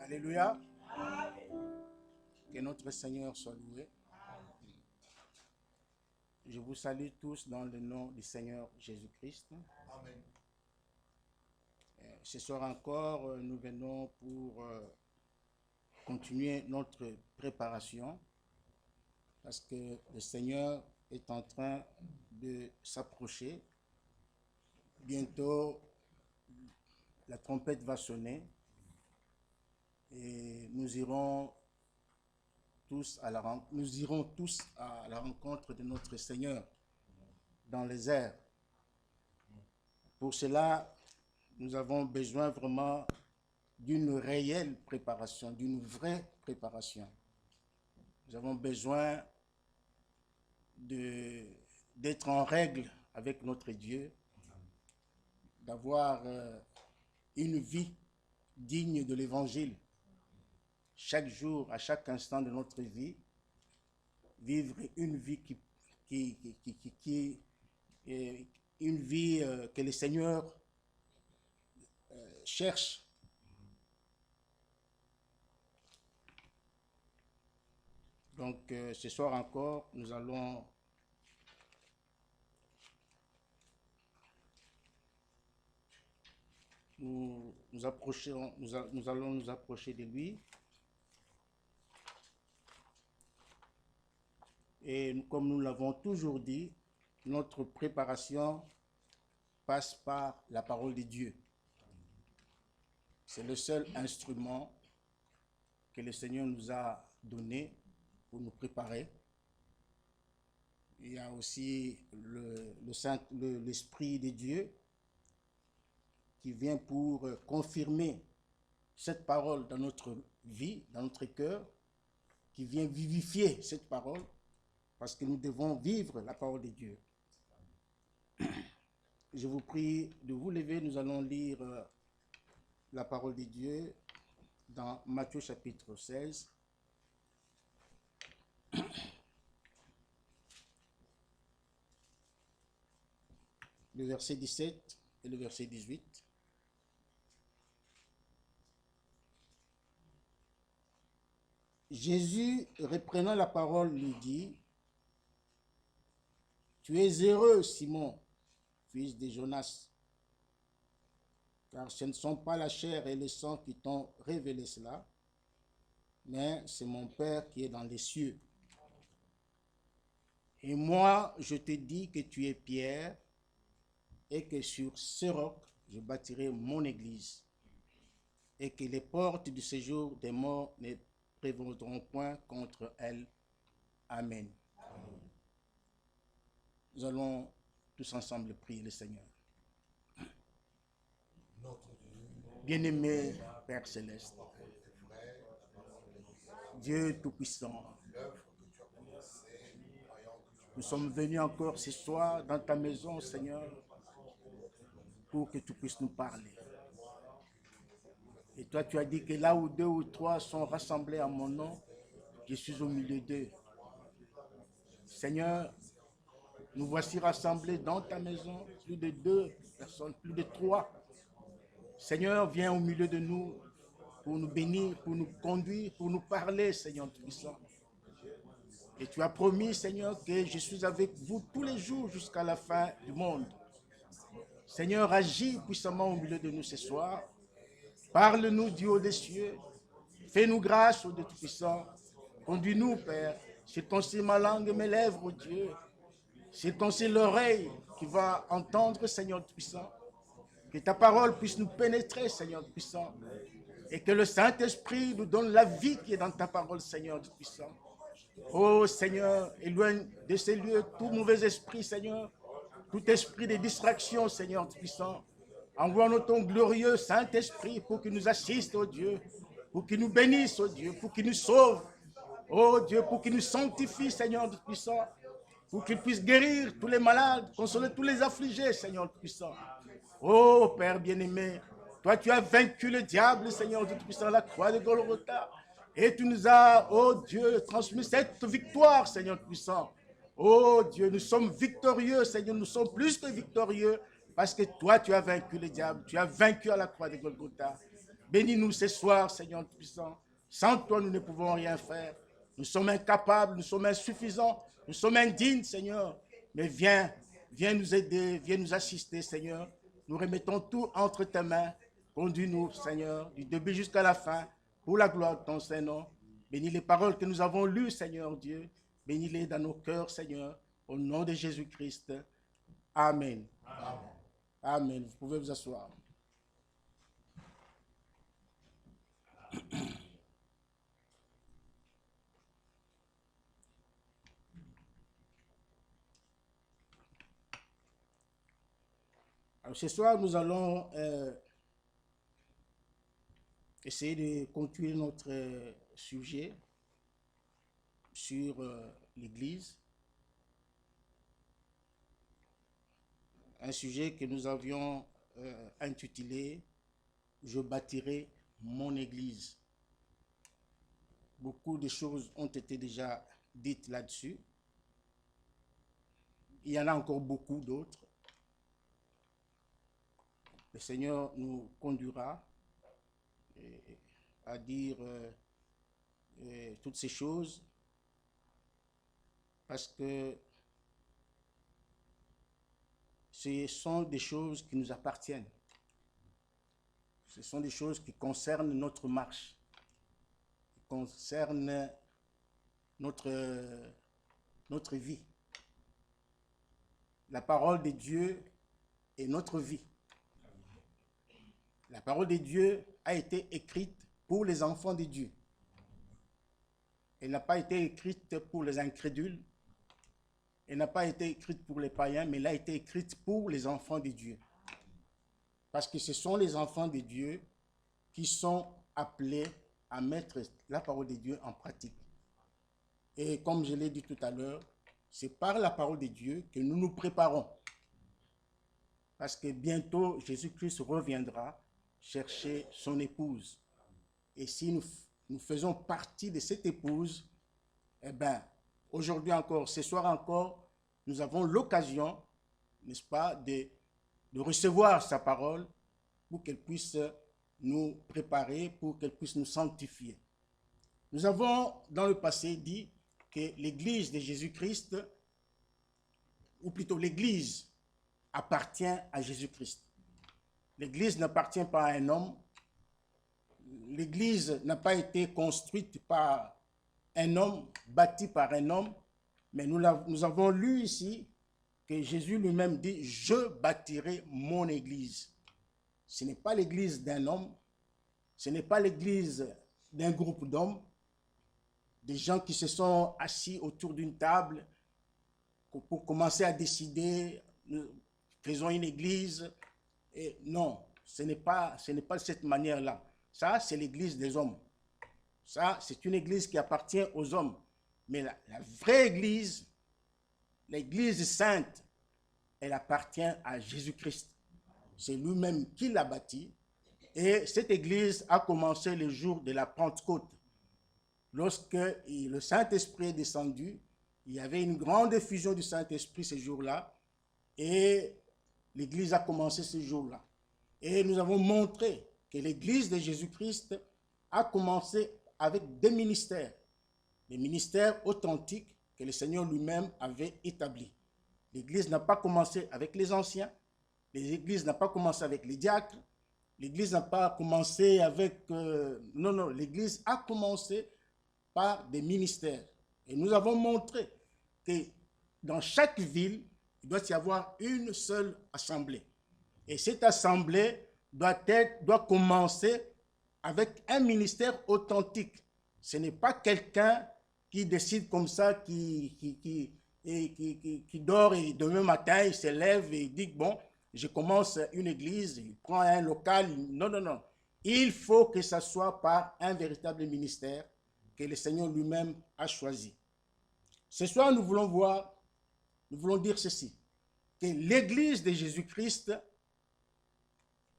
Alléluia. Que notre Seigneur soit loué. Je vous salue tous dans le nom du Seigneur Jésus-Christ. Amen. Ce soir encore, nous venons pour continuer notre préparation parce que le Seigneur est en train de s'approcher. Bientôt, la trompette va sonner et nous irons tous à la rencontre de notre Seigneur dans les airs. Pour cela, nous avons besoin vraiment d'une réelle préparation, d'une vraie préparation. Nous avons besoin d'être en règle avec notre Dieu, d'avoir une vie digne de l'Évangile. Chaque jour, à chaque instant de notre vie, vivre une vie une vie que le Seigneur cherche. Donc, ce soir encore, nous allons nous allons nous approcher de lui. Et comme nous l'avons toujours dit, notre préparation passe par la parole de Dieu. C'est le seul instrument que le Seigneur nous a donné pour nous préparer. Il y a aussi l'Esprit de Dieu qui vient pour confirmer cette parole dans notre vie, dans notre cœur, qui vient vivifier cette parole, parce que nous devons vivre la parole de Dieu. Je vous prie de vous lever, nous allons lire la parole de Dieu dans Matthieu chapitre 16. Le verset 17 et le verset 18. Jésus, reprenant la parole, lui dit: Tu es heureux, Simon, fils de Jonas, car ce ne sont pas la chair et le sang qui t'ont révélé cela, mais c'est mon Père qui est dans les cieux. Et moi, je te dis que tu es Pierre, et que sur ce roc, je bâtirai mon église, et que les portes du séjour des morts ne prévaudront point contre elle. Amen. Amen. Nous allons tous ensemble prier le Seigneur. Bien-aimé Père Céleste, Dieu Tout-Puissant, nous sommes venus encore ce soir dans ta maison, Seigneur, pour que tu puisses nous parler. Et toi, tu as dit que là où 2 ou 3 sont rassemblés à mon nom, je suis au milieu d'eux. Seigneur, nous voici rassemblés dans ta maison, plus de 2 personnes, plus de 3. Seigneur, viens au milieu de nous pour nous bénir, pour nous conduire, pour nous parler, Seigneur Tout-Puissant. Et tu as promis, Seigneur, que je suis avec vous tous les jours jusqu'à la fin du monde. Seigneur, agis puissamment au milieu de nous ce soir. Parle-nous du haut des cieux. Fais-nous grâce, ô Dieu Tout-Puissant. Conduis-nous, Père. Circoncis ma langue et mes lèvres, ô Dieu. Circoncis l'oreille qui va entendre, Seigneur Tout-Puissant. Que ta parole puisse nous pénétrer, Seigneur Tout-Puissant. Et que le Saint-Esprit nous donne la vie qui est dans ta parole, Seigneur Tout-Puissant. Oh Seigneur, éloigne de ces lieux tout mauvais esprit, Seigneur. Tout esprit de distraction, Seigneur Tout-Puissant. Envoie-nous ton glorieux Saint-Esprit pour qu'il nous assiste, oh Dieu. Pour qu'il nous bénisse, oh Dieu. Pour qu'il nous sauve. Oh Dieu, pour qu'il nous sanctifie, Seigneur Tout-Puissant. Pour qu'il puisse guérir tous les malades, consoler tous les affligés, Seigneur Tout-Puissant. Oh Père bien-aimé, toi tu as vaincu le diable, Seigneur Tout-Puissant, à la croix de Golgotha. Et tu nous as, oh Dieu, transmis cette victoire, Seigneur Tout-Puissant. Oh Dieu, nous sommes victorieux, Seigneur, nous sommes plus que victorieux, parce que toi tu as vaincu le diable, tu as vaincu à la croix de Golgotha. Bénis-nous ce soir, Seigneur puissant. Sans toi, nous ne pouvons rien faire. Nous sommes incapables, nous sommes insuffisants, nous sommes indignes, Seigneur. Mais viens nous aider, viens nous assister, Seigneur. Nous remettons tout entre tes mains. Conduis-nous, Seigneur, du début jusqu'à la fin, pour la gloire de ton Saint-Nom. Bénis les paroles que nous avons lues, Seigneur Dieu. Bénis-les dans nos cœurs, Seigneur, au nom de Jésus-Christ. Amen. Amen. Amen. Vous pouvez vous asseoir. Alors, ce soir, nous allons essayer de continuer notre sujet sur l'Église. Un sujet que nous avions intitulé « Je bâtirai mon Église ». Beaucoup de choses ont été déjà dites là-dessus. Il y en a encore beaucoup d'autres. Le Seigneur nous conduira à dire toutes ces choses parce que ce sont des choses qui nous appartiennent. Ce sont des choses qui concernent notre marche, qui concernent notre vie. La parole de Dieu est notre vie. La parole de Dieu a été écrite pour les enfants de Dieu. Elle n'a pas été écrite pour les incrédules. Elle n'a pas été écrite pour les païens, mais elle a été écrite pour les enfants de Dieu. Parce que ce sont les enfants de Dieu qui sont appelés à mettre la parole de Dieu en pratique. Et comme je l'ai dit tout à l'heure, c'est par la parole de Dieu que nous nous préparons. Parce que bientôt, Jésus-Christ reviendra chercher son épouse. Et si nous faisons partie de cette épouse, eh bien, aujourd'hui encore, ce soir encore, nous avons l'occasion, n'est-ce pas, de recevoir sa parole pour qu'elle puisse nous préparer, pour qu'elle puisse nous sanctifier. Nous avons dans le passé dit que l'Église de Jésus-Christ, ou plutôt l'Église, appartient à Jésus-Christ. L'Église n'appartient pas à un homme. L'Église n'a pas été construite par un homme, bâtie par un homme, mais nous avons lu ici que Jésus lui-même dit « Je bâtirai mon Église ». Ce n'est pas l'Église d'un homme, ce n'est pas l'Église d'un groupe d'hommes, des gens qui se sont assis autour d'une table pour commencer à décider, faisons une Église. Et non, ce n'est pas de cette manière-là. Ça, c'est l'Église des hommes. Ça, c'est une Église qui appartient aux hommes. Mais la vraie Église, l'Église sainte, elle appartient à Jésus-Christ. C'est lui-même qui l'a bâtie. Et cette Église a commencé le jour de la Pentecôte. Lorsque le Saint-Esprit est descendu, il y avait une grande effusion du Saint-Esprit ce jour-là. Et l'Église a commencé ce jour-là. Et nous avons montré que l'Église de Jésus-Christ a commencé avec des ministères authentiques que le Seigneur lui-même avait établis. L'Église n'a pas commencé avec les anciens, l'Église n'a pas commencé avec les diacres, l'Église n'a pas commencé avec... non, l'Église a commencé par des ministères. Et nous avons montré que dans chaque ville, il doit y avoir une seule assemblée. Et cette assemblée doit commencer avec un ministère authentique. Ce n'est pas quelqu'un qui décide comme ça, qui dort et demain matin, il se lève et il dit, bon, je commence une église, il prend un local. Non. Il faut que ça soit par un véritable ministère que le Seigneur lui-même a choisi. Ce soir, nous voulons dire ceci, que l'église de Jésus-Christ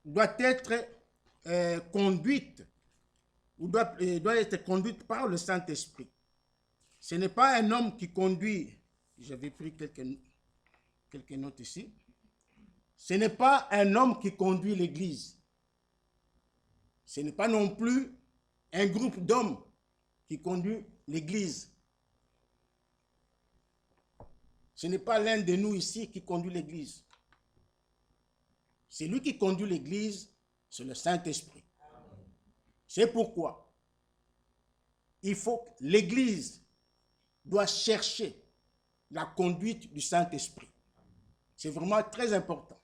doit être conduite, ou doit être conduite par le Saint-Esprit. Ce n'est pas un homme qui conduit, j'avais pris quelques notes ici, ce n'est pas un homme qui conduit l'église. Ce n'est pas non plus un groupe d'hommes qui conduit l'Église. Ce n'est pas l'un de nous ici qui conduit l'Église. C'est lui qui conduit l'Église, c'est le Saint-Esprit. C'est pourquoi l'Église doit chercher la conduite du Saint-Esprit. C'est vraiment très important.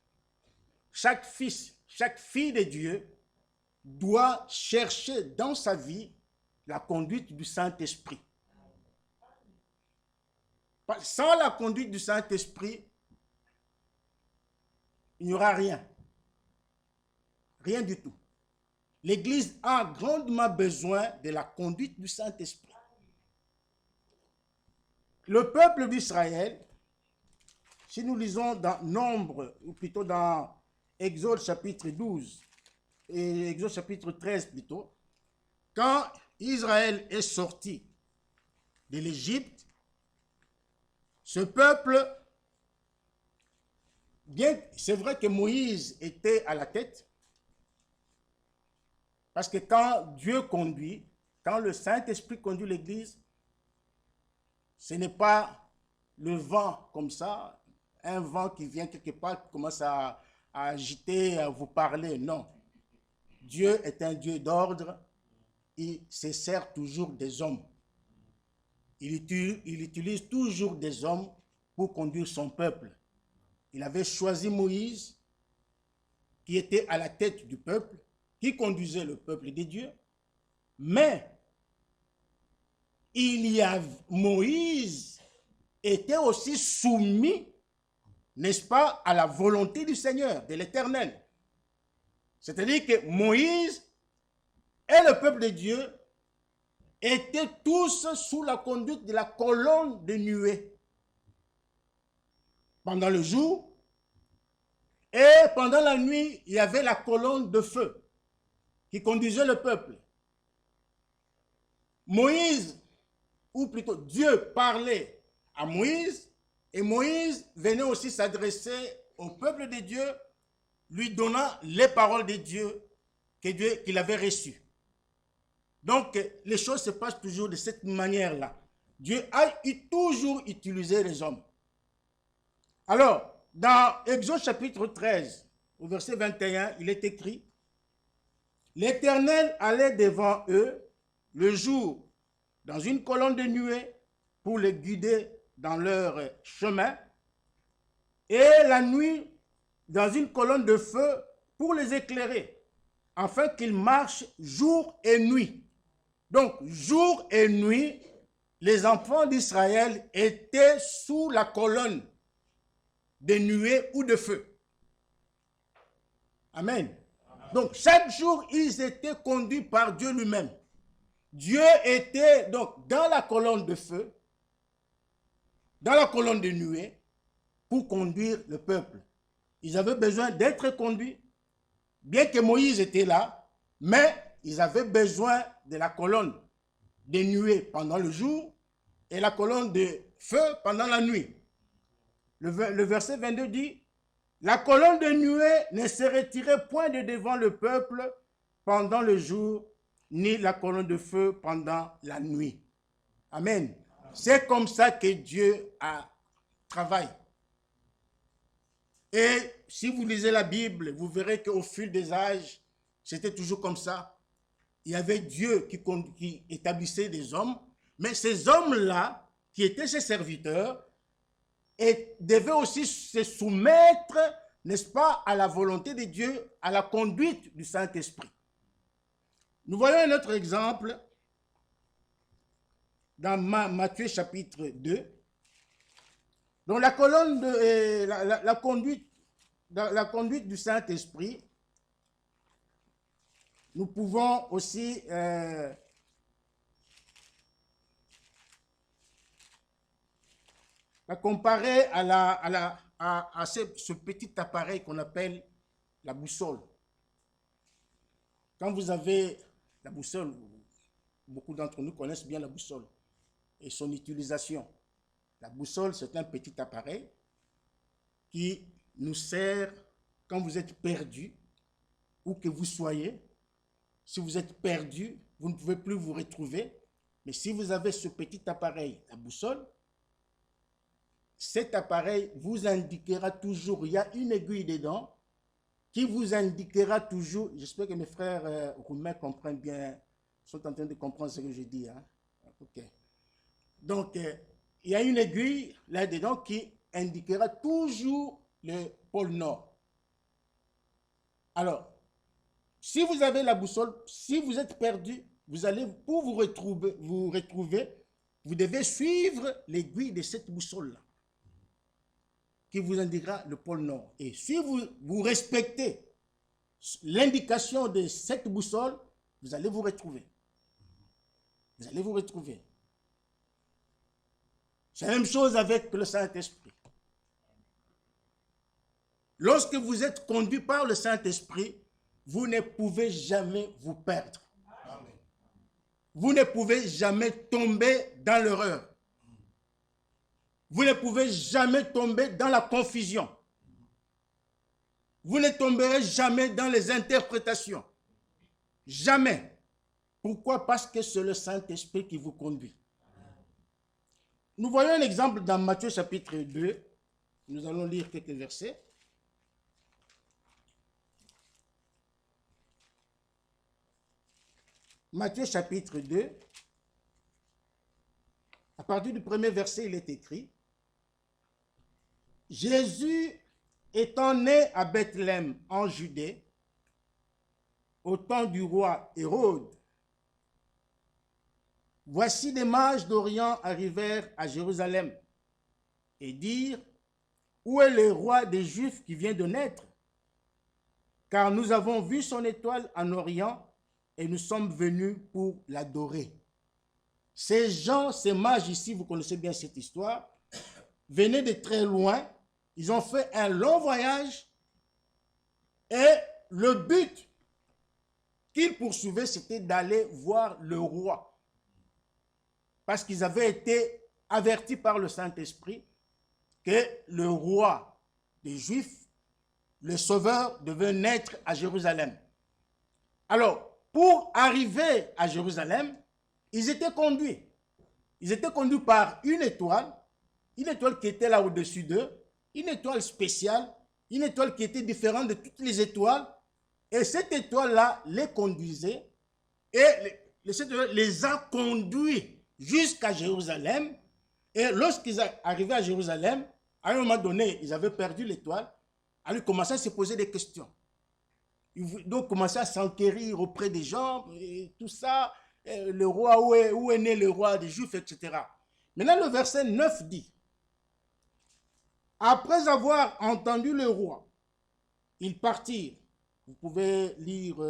Chaque fils, chaque fille de Dieu doit chercher dans sa vie la conduite du Saint-Esprit. Sans la conduite du Saint-Esprit, il n'y aura rien. Rien du tout. L'Église a grandement besoin de la conduite du Saint-Esprit. Le peuple d'Israël, si nous lisons dans Nombre, ou plutôt dans Exode chapitre 12, et Exode chapitre 13 plutôt, quand Israël est sorti de l'Égypte, ce peuple, bien, c'est vrai que Moïse était à la tête, parce que quand Dieu conduit, quand le Saint-Esprit conduit l'Église, ce n'est pas le vent comme ça, un vent qui vient quelque part, qui commence à agiter, à vous parler. Non. Dieu est un Dieu d'ordre. Il se sert toujours des hommes. Il utilise toujours des hommes pour conduire son peuple. Il avait choisi Moïse, qui était à la tête du peuple, qui conduisait le peuple de Dieu. Mais Moïse était aussi soumis, n'est-ce pas, à la volonté du Seigneur, de l'Éternel. C'est-à-dire que Moïse et le peuple de Dieu étaient tous sous la conduite de la colonne de nuée pendant le jour, et pendant la nuit, il y avait la colonne de feu qui conduisait le peuple. Moïse, ou plutôt Dieu parlait à Moïse, et Moïse venait aussi s'adresser au peuple de Dieu, lui donnant les paroles de Dieu qu'il avait reçues. Donc, les choses se passent toujours de cette manière-là. Dieu a toujours utilisé les hommes. Alors, dans Exode chapitre 13, au verset 21, il est écrit: l'Éternel allait devant eux le jour dans une colonne de nuée pour les guider dans leur chemin, et la nuit dans une colonne de feu pour les éclairer, afin qu'ils marchent jour et nuit. Donc, jour et nuit, les enfants d'Israël étaient sous la colonne de nuée ou de feu. Amen. Donc, chaque jour, ils étaient conduits par Dieu lui-même. Dieu était donc dans la colonne de feu, dans la colonne de nuée, pour conduire le peuple. Ils avaient besoin d'être conduits, bien que Moïse était là, mais ils avaient besoin de la colonne de nuée pendant le jour et la colonne de feu pendant la nuit. Le verset 22 dit: la colonne de nuée ne se retirait point de devant le peuple pendant le jour, ni la colonne de feu pendant la nuit. Amen. C'est comme ça que Dieu travaille. Et si vous lisez la Bible, vous verrez qu'au fil des âges, c'était toujours comme ça. Il y avait Dieu qui établissait des hommes, mais ces hommes-là, qui étaient ses serviteurs, et devaient aussi se soumettre, n'est-ce pas, à la volonté de Dieu, à la conduite du Saint-Esprit. Nous voyons un autre exemple dans Matthieu chapitre 2. Donc la colonne de la conduite du Saint-Esprit, nous pouvons aussi la comparer à ce petit appareil qu'on appelle la boussole. Quand vous avez la boussole, beaucoup d'entre nous connaissent bien la boussole et son utilisation. La boussole, c'est un petit appareil qui nous sert quand vous êtes perdu, où que vous soyez. si vous êtes perdu, vous ne pouvez plus vous retrouver. Mais si vous avez ce petit appareil, la boussole, cet appareil vous indiquera toujours, il y a une aiguille dedans qui vous indiquera toujours, j'espère que mes frères roumains comprennent bien, sont en train de comprendre ce que je dis. Hein? Ok. Donc, il y a une aiguille là-dedans qui indiquera toujours le pôle Nord. Alors, si vous avez la boussole, si vous êtes perdu, vous allez, pour vous retrouver, vous devez suivre l'aiguille de cette boussole-là, qui vous indiquera le pôle Nord. Et si vous respectez l'indication de cette boussole, vous allez vous retrouver. Vous allez vous retrouver. C'est la même chose avec le Saint-Esprit. Lorsque vous êtes conduit par le Saint-Esprit, vous ne pouvez jamais vous perdre. Vous ne pouvez jamais tomber dans l'erreur. Vous ne pouvez jamais tomber dans la confusion. Vous ne tomberez jamais dans les interprétations. Jamais. Pourquoi? Parce que c'est le Saint-Esprit qui vous conduit. Nous voyons un exemple dans Matthieu chapitre 2. Nous allons lire quelques versets. Matthieu chapitre 2. À partir du premier verset, il est écrit: Jésus étant né à Bethléem en Judée, au temps du roi Hérode, voici des mages d'Orient arrivèrent à Jérusalem et dirent: Où est le roi des Juifs qui vient de naître? Car nous avons vu son étoile en Orient et nous sommes venus pour l'adorer. Ces gens, ces mages ici, vous connaissez bien cette histoire, venaient de très loin. Ils ont fait un long voyage et le but qu'ils poursuivaient, c'était d'aller voir le roi. Parce qu'ils avaient été avertis par le Saint-Esprit que le roi des Juifs, le Sauveur, devait naître à Jérusalem. Alors, pour arriver à Jérusalem, ils étaient conduits. Ils étaient conduits par une étoile qui était là au-dessus d'eux, une étoile spéciale, une étoile qui était différente de toutes les étoiles. Et cette étoile-là les conduisait et les a conduits jusqu'à Jérusalem. Et lorsqu'ils arrivaient à Jérusalem, à un moment donné, ils avaient perdu l'étoile. Alors ils commençaient à se poser des questions. Ils donc commençaient à s'enquérir auprès des gens, et tout ça. Le roi, où est né le roi des Juifs, etc. Maintenant, le verset 9 dit: Après avoir entendu le roi, ils partirent. Vous pouvez lire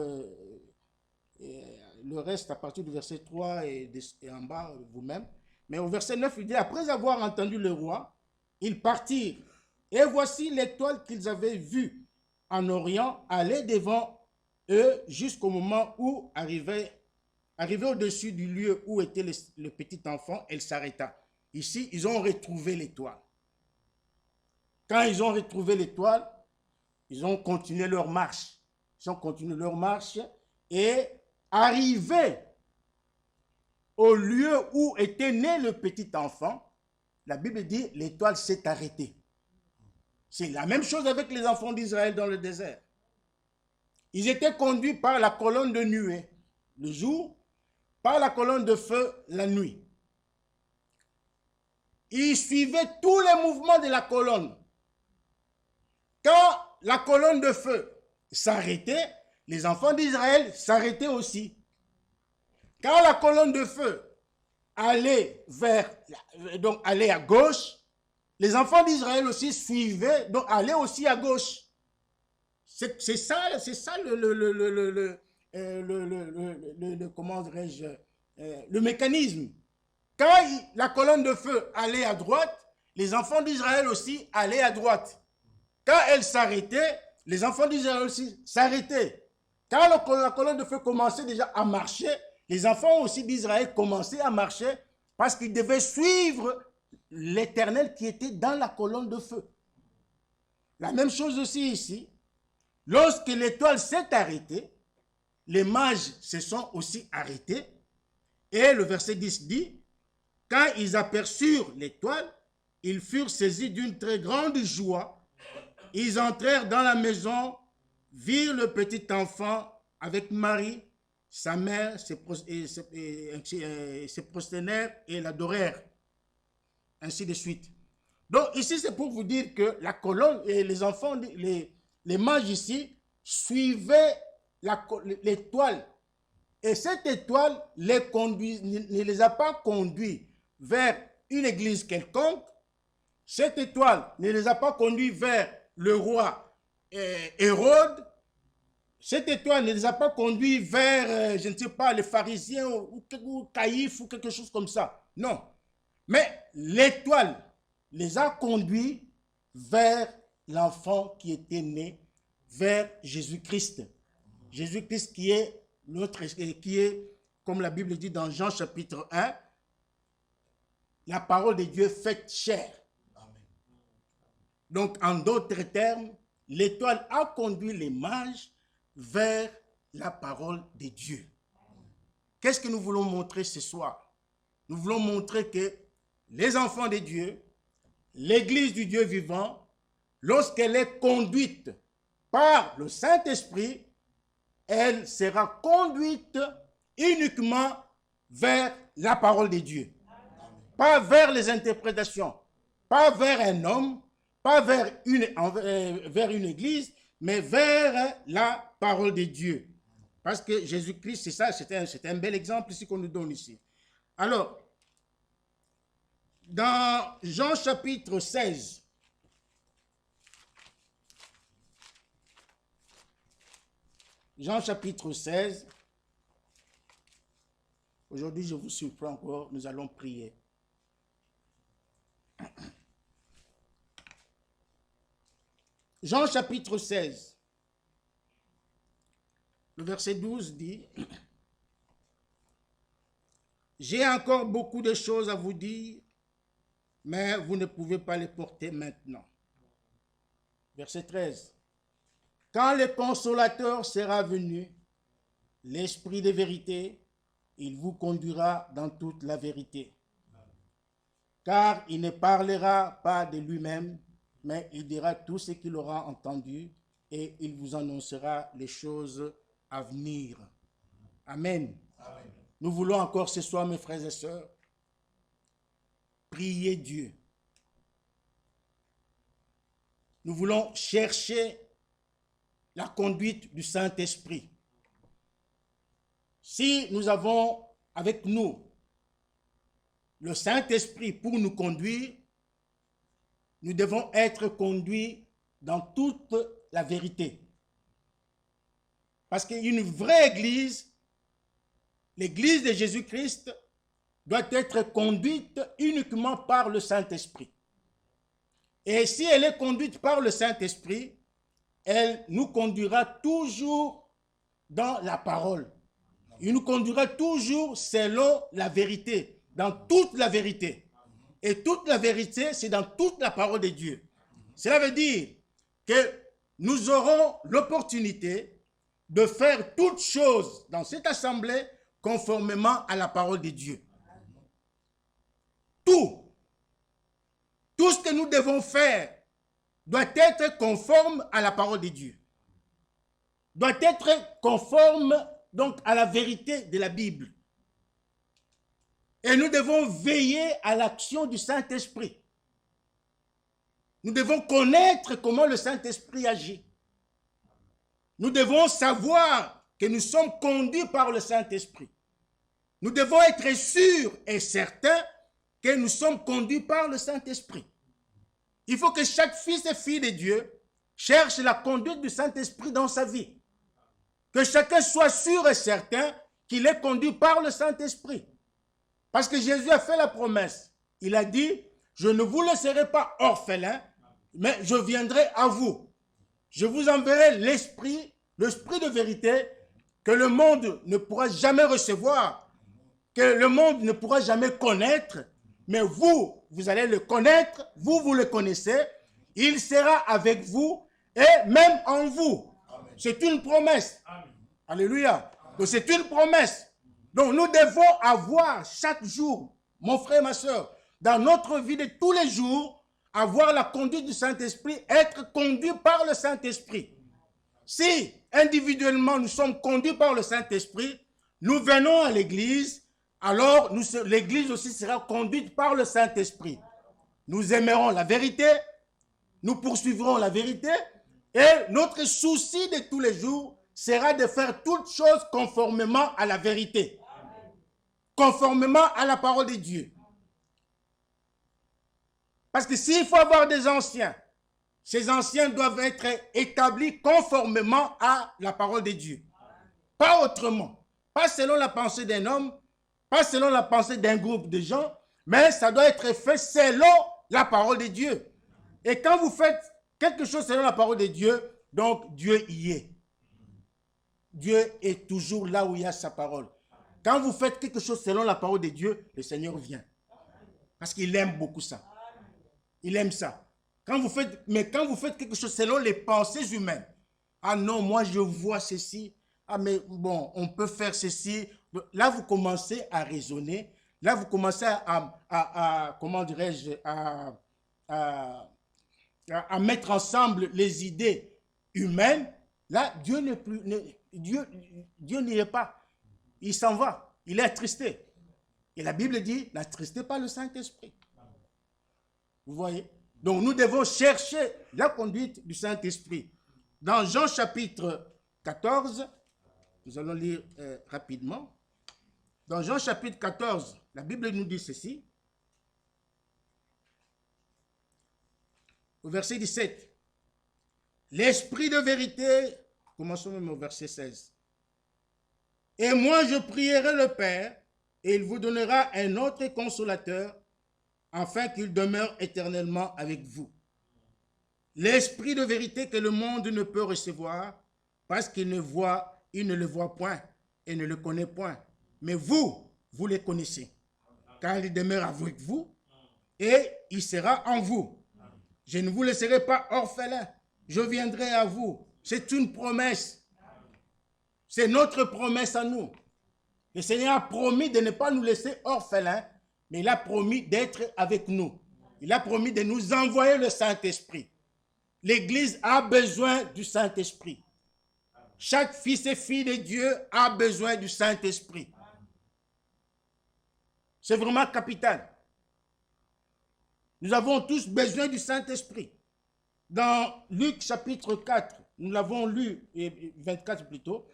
le reste à partir du verset 3 et en bas vous-même. Mais au verset 9, il dit: Après avoir entendu le roi, ils partirent. Et voici l'étoile qu'ils avaient vue en Orient aller devant eux jusqu'au moment où arrivait au-dessus du lieu où était le petit enfant, elle s'arrêta. Ici, ils ont retrouvé l'étoile. Quand ils ont retrouvé l'étoile, ils ont continué leur marche. Ils ont continué leur marche et arrivés au lieu où était né le petit enfant, la Bible dit l'étoile s'est arrêtée. C'est la même chose avec les enfants d'Israël dans le désert. Ils étaient conduits par la colonne de nuée le jour, par la colonne de feu la nuit. Ils suivaient tous les mouvements de la colonne. Quand la colonne de feu s'arrêtait, les enfants d'Israël s'arrêtaient aussi. Quand la colonne de feu allait allait à gauche, les enfants d'Israël aussi suivaient, donc allaient aussi à gauche. C'est ça comment dirais-je, le mécanisme. Quand la colonne de feu allait à droite, les enfants d'Israël aussi allaient à droite. Quand elle s'arrêtait, les enfants d'Israël aussi s'arrêtaient. Quand la colonne de feu commençait déjà à marcher, les enfants aussi d'Israël commençaient à marcher parce qu'ils devaient suivre l'Éternel qui était dans la colonne de feu. La même chose aussi ici. Lorsque l'étoile s'est arrêtée, les mages se sont aussi arrêtés. Et le verset 10 dit, quand ils aperçurent l'étoile, ils furent saisis d'une très grande joie. Ils entrèrent dans la maison, virent le petit enfant avec Marie, sa mère, se prosternèrent et l'adorèrent. Ainsi de suite. Donc ici, c'est pour vous dire que la colonne et les enfants, les mages ici, suivaient l'étoile. Et cette étoile ne les a pas conduits vers une église quelconque. Cette étoile ne les a pas conduits vers le roi Hérode. Cette étoile ne les a pas conduits vers, je ne sais pas, les pharisiens ou Caïphe ou quelque chose comme ça. Non. Mais l'étoile les a conduits vers l'enfant qui était né, vers Jésus-Christ. Jésus-Christ qui est, comme la Bible dit dans Jean chapitre 1, la parole de Dieu faite chair. Donc, en d'autres termes, l'étoile a conduit les mages vers la parole de Dieu. Qu'est-ce que nous voulons montrer ce soir? Nous voulons montrer que les enfants de Dieu, l'Église du Dieu vivant, lorsqu'elle est conduite par le Saint-Esprit, elle sera conduite uniquement vers la parole de Dieu. Pas vers les interprétations, pas vers un homme, pas vers une église, mais vers la parole de Dieu. Parce que Jésus-Christ, c'est ça, c'est un bel exemple ici qu'on nous donne ici. Alors, dans Jean chapitre 16, Jean chapitre 16, aujourd'hui je vous surprends encore, nous allons prier. Jean chapitre 16, le verset 12 dit, « J'ai encore beaucoup de choses à vous dire, mais vous ne pouvez pas les porter maintenant. » Verset 13, « Quand le consolateur sera venu, l'Esprit de vérité, il vous conduira dans toute la vérité. Car il ne parlera pas de lui-même, mais il dira tout ce qu'il aura entendu et il vous annoncera les choses à venir. » Amen. Amen. Nous voulons encore ce soir, mes frères et sœurs, prier Dieu. Nous voulons chercher la conduite du Saint-Esprit. Si nous avons avec nous le Saint-Esprit pour nous conduire, nous devons être conduits dans toute la vérité. Parce qu'une vraie église, l'église de Jésus-Christ, doit être conduite uniquement par le Saint-Esprit. Et si elle est conduite par le Saint-Esprit, elle nous conduira toujours dans la parole. Il nous conduira toujours selon la vérité, dans toute la vérité. Et toute la vérité, c'est dans toute la parole de Dieu. Cela veut dire que nous aurons l'opportunité de faire toutes choses dans cette assemblée conformément à la parole de Dieu. Tout ce que nous devons faire doit être conforme à la parole de Dieu. Doit être conforme donc à la vérité de la Bible. Et nous devons veiller à l'action du Saint-Esprit. Nous devons connaître comment le Saint-Esprit agit. Nous devons savoir que nous sommes conduits par le Saint-Esprit. Nous devons être sûrs et certains que nous sommes conduits par le Saint-Esprit. Il faut que chaque fils et fille de Dieu cherche la conduite du Saint-Esprit dans sa vie. Que chacun soit sûr et certain qu'il est conduit par le Saint-Esprit. Parce que Jésus a fait la promesse. Il a dit, je ne vous laisserai pas orphelins, mais je viendrai à vous. Je vous enverrai l'esprit de vérité que le monde ne pourra jamais recevoir, que le monde ne pourra jamais connaître, mais vous allez le connaître, vous le connaissez, il sera avec vous et même en vous. C'est une promesse. Amen. Alléluia. Donc c'est une promesse. Donc nous devons avoir chaque jour, mon frère, ma soeur, dans notre vie de tous les jours, avoir la conduite du Saint-Esprit, être conduit par le Saint-Esprit. Si individuellement nous sommes conduits par le Saint-Esprit, nous venons à l'église, alors l'église aussi sera conduite par le Saint-Esprit. Nous aimerons la vérité, nous poursuivrons la vérité, et notre souci de tous les jours sera de faire toutes choses conformément à la vérité, conformément à la parole de Dieu. Parce que s'il faut avoir des anciens, ces anciens doivent être établis conformément à la parole de Dieu. Pas autrement. Pas selon la pensée d'un homme, pas selon la pensée d'un groupe de gens, mais ça doit être fait selon la parole de Dieu. Et quand vous faites quelque chose selon la parole de Dieu, donc Dieu y est. Dieu est toujours là où il y a sa parole. Quand vous faites quelque chose selon la parole de Dieu, le Seigneur vient. Parce qu'il aime beaucoup ça. Il aime ça. Mais quand vous faites quelque chose selon les pensées humaines, ah non, moi je vois ceci, ah mais bon, on peut faire ceci. Là, vous commencez à raisonner. Là, vous commencez comment dirais-je, à mettre ensemble les idées humaines. Là, Dieu n'y est pas. Il s'en va. Il est attristé. Et la Bible dit, n'attristez pas le Saint-Esprit. Vous voyez? Donc, nous devons chercher la conduite du Saint-Esprit. Dans Jean chapitre 14, nous allons lire rapidement. Dans Jean chapitre 14, la Bible nous dit ceci. Au verset 17. L'Esprit de vérité, commençons même au verset 16. Et moi je prierai le Père, et il vous donnera un autre consolateur, afin qu'il demeure éternellement avec vous. L'Esprit de vérité que le monde ne peut recevoir, parce qu'il ne le voit point et ne le connaît point. Mais vous les connaissez, car il demeure avec vous et il sera en vous. Je ne vous laisserai pas orphelins, je viendrai à vous. C'est une promesse. C'est notre promesse à nous. Le Seigneur a promis de ne pas nous laisser orphelins, mais il a promis d'être avec nous. Il a promis de nous envoyer le Saint-Esprit. L'Église a besoin du Saint-Esprit. Chaque fils et fille de Dieu a besoin du Saint-Esprit. C'est vraiment capital. Nous avons tous besoin du Saint-Esprit. Dans Luc chapitre 4, nous l'avons lu, 24 plutôt,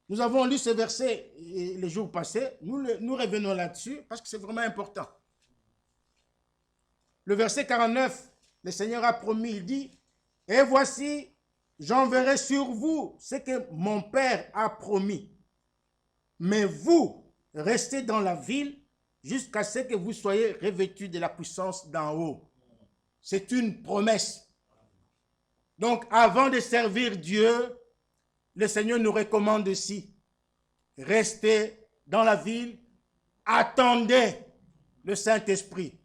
nous avons lu ce verset les jours passés. Nous revenons là-dessus parce que c'est vraiment important. Le verset 49, le Seigneur a promis, il dit, « Et voici, j'enverrai sur vous ce que mon Père a promis. Mais vous, restez dans la ville jusqu'à ce que vous soyez revêtus de la puissance d'en haut. » C'est une promesse. Donc, avant de servir Dieu, le Seigneur nous recommande aussi, restez dans la ville, attendez le Saint-Esprit.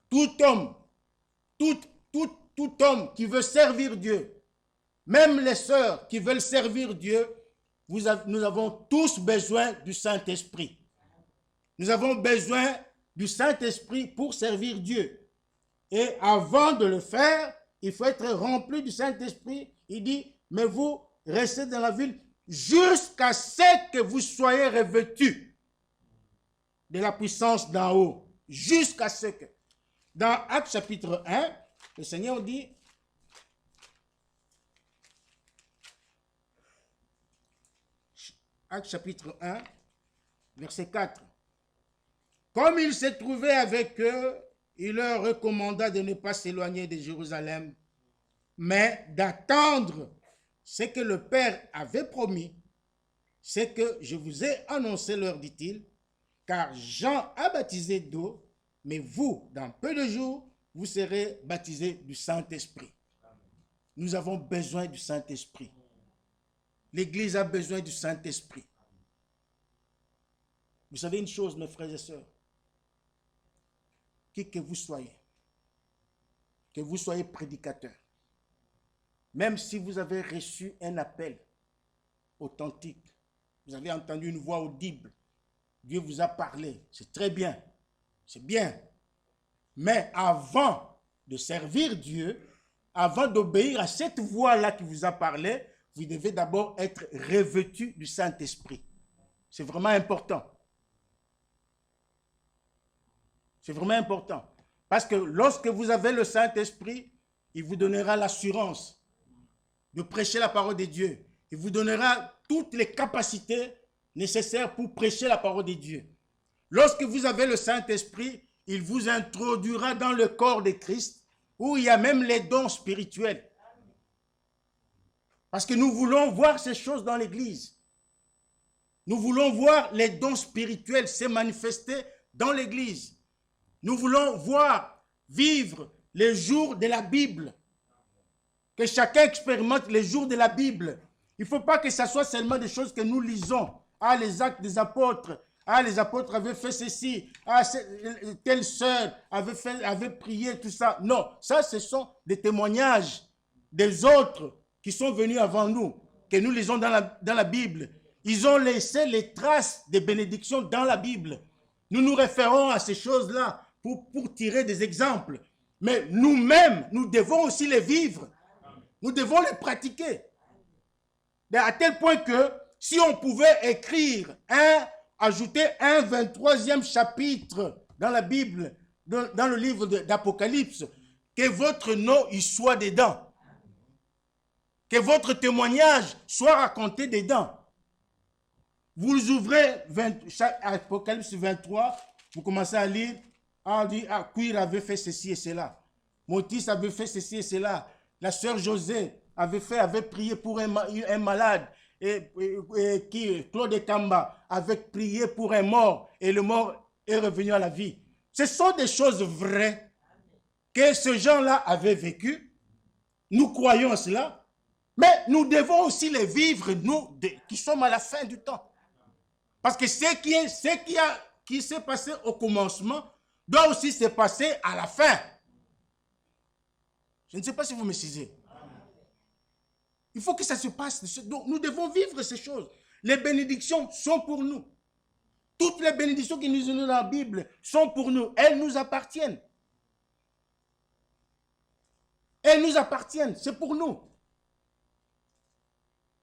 Tout homme qui veut servir Dieu, même les sœurs qui veulent servir Dieu, nous avons tous besoin du Saint-Esprit. Nous avons besoin du Saint-Esprit pour servir Dieu. Et avant de le faire, il faut être rempli du Saint-Esprit. Il dit, mais vous restez dans la ville jusqu'à ce que vous soyez revêtus de la puissance d'en haut. Jusqu'à ce que. Dans Actes chapitre 1, le Seigneur dit, Actes chapitre 1, verset 4. Comme il s'est trouvé avec eux, il leur recommanda de ne pas s'éloigner de Jérusalem, mais d'attendre ce que le Père avait promis, ce que je vous ai annoncé, leur dit-il, car Jean a baptisé d'eau, mais vous, dans peu de jours, vous serez baptisés du Saint-Esprit. Nous avons besoin du Saint-Esprit. L'Église a besoin du Saint-Esprit. Vous savez une chose, mes frères et sœurs, qui que vous soyez prédicateur, même si vous avez reçu un appel authentique, Vous avez entendu une voix audible. Dieu vous a parlé. C'est très bien. C'est bien. Mais avant de servir Dieu, avant d'obéir à cette voix-là qui vous a parlé, vous devez d'abord être revêtu du Saint-Esprit. C'est vraiment important. C'est vraiment important. Parce que lorsque vous avez le Saint-Esprit, il vous donnera l'assurance de prêcher la parole de Dieu. Il vous donnera toutes les capacités nécessaires pour prêcher la parole de Dieu. Lorsque vous avez le Saint-Esprit, il vous introduira dans le corps de Christ, où il y a même les dons spirituels. Parce que nous voulons voir ces choses dans l'Église. Nous voulons voir les dons spirituels se manifester dans l'Église. Nous voulons voir vivre les jours de la Bible. Que chacun expérimente les jours de la Bible. Il ne faut pas que ce soit seulement des choses que nous lisons. Ah, les actes des apôtres. Ah, les apôtres avaient fait ceci. Ah, telle sœur avait prié, tout ça. Non, ça, ce sont des témoignages des autres qui sont venus avant nous, que nous lisons dans la Bible. Ils ont laissé les traces des bénédictions dans la Bible. Nous nous référons à ces choses-là pour tirer des exemples. Mais nous-mêmes, nous devons aussi les vivre. Nous devons les pratiquer. À tel point que si on pouvait ajouter un 23e chapitre dans la Bible, dans le livre d'Apocalypse, que votre nom y soit dedans. Que votre témoignage soit raconté dedans. Vous ouvrez Apocalypse 23, vous commencez à lire, on dit, Quir avait fait ceci et cela. Motis avait fait ceci et cela. La sœur José avait prié pour un malade. Et Claude Kamba avait prié pour un mort. Et le mort est revenu à la vie. Ce sont des choses vraies que ces gens-là avaient vécues. Nous croyons à cela. Mais nous devons aussi les vivre, nous qui sommes à la fin du temps. Parce que ce qui s'est passé au commencement doit aussi se passer à la fin. Je ne sais pas si vous me suivez. Il faut que ça se passe. Donc, nous devons vivre ces choses. Les bénédictions sont pour nous. Toutes les bénédictions qui nous sont dans la Bible sont pour nous. Elles nous appartiennent. Elles nous appartiennent. C'est pour nous.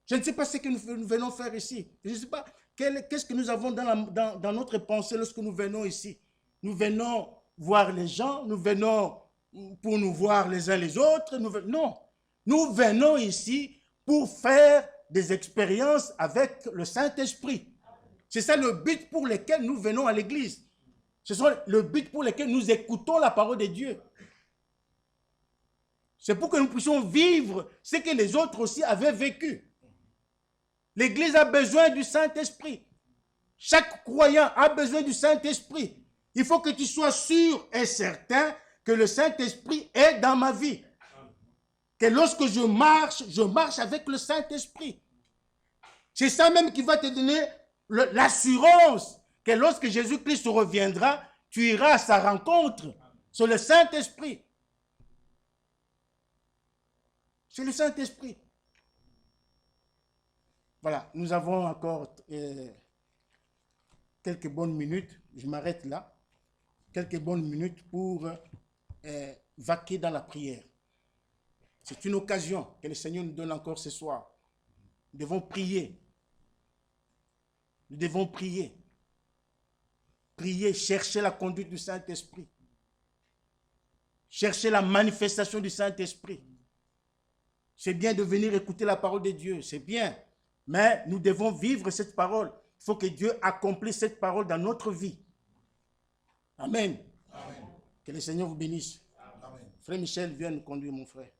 Je ne sais pas ce que nous venons faire ici. Je ne sais pas qu'est-ce que nous avons dans notre pensée lorsque nous venons ici. Nous venons voir les gens, nous venons pour nous voir les uns les autres. Non, nous venons ici pour faire des expériences avec le Saint-Esprit. C'est ça le but pour lequel nous venons à l'église. C'est le but pour lequel nous écoutons la parole de Dieu. C'est pour que nous puissions vivre ce que les autres aussi avaient vécu. L'église a besoin du Saint-Esprit. Chaque croyant a besoin du Saint-Esprit. Il faut que tu sois sûr et certain que le Saint-Esprit est dans ma vie. Que lorsque je marche avec le Saint-Esprit. C'est ça même qui va te donner l'assurance que lorsque Jésus-Christ reviendra, tu iras à sa rencontre. C'est le Saint-Esprit. C'est le Saint-Esprit. Voilà, nous avons encore quelques bonnes minutes. Je m'arrête là. Quelques bonnes minutes pour vaquer dans la prière. C'est une occasion que le Seigneur nous donne encore ce soir. Nous devons prier. Nous devons prier. Prier, chercher la conduite du Saint-Esprit. Chercher la manifestation du Saint-Esprit. C'est bien de venir écouter la parole de Dieu, c'est bien. Mais nous devons vivre cette parole. Il faut que Dieu accomplisse cette parole dans notre vie. Amen. Amen. Que le Seigneur vous bénisse. Amen. Frère Michel, viens nous conduire, mon frère.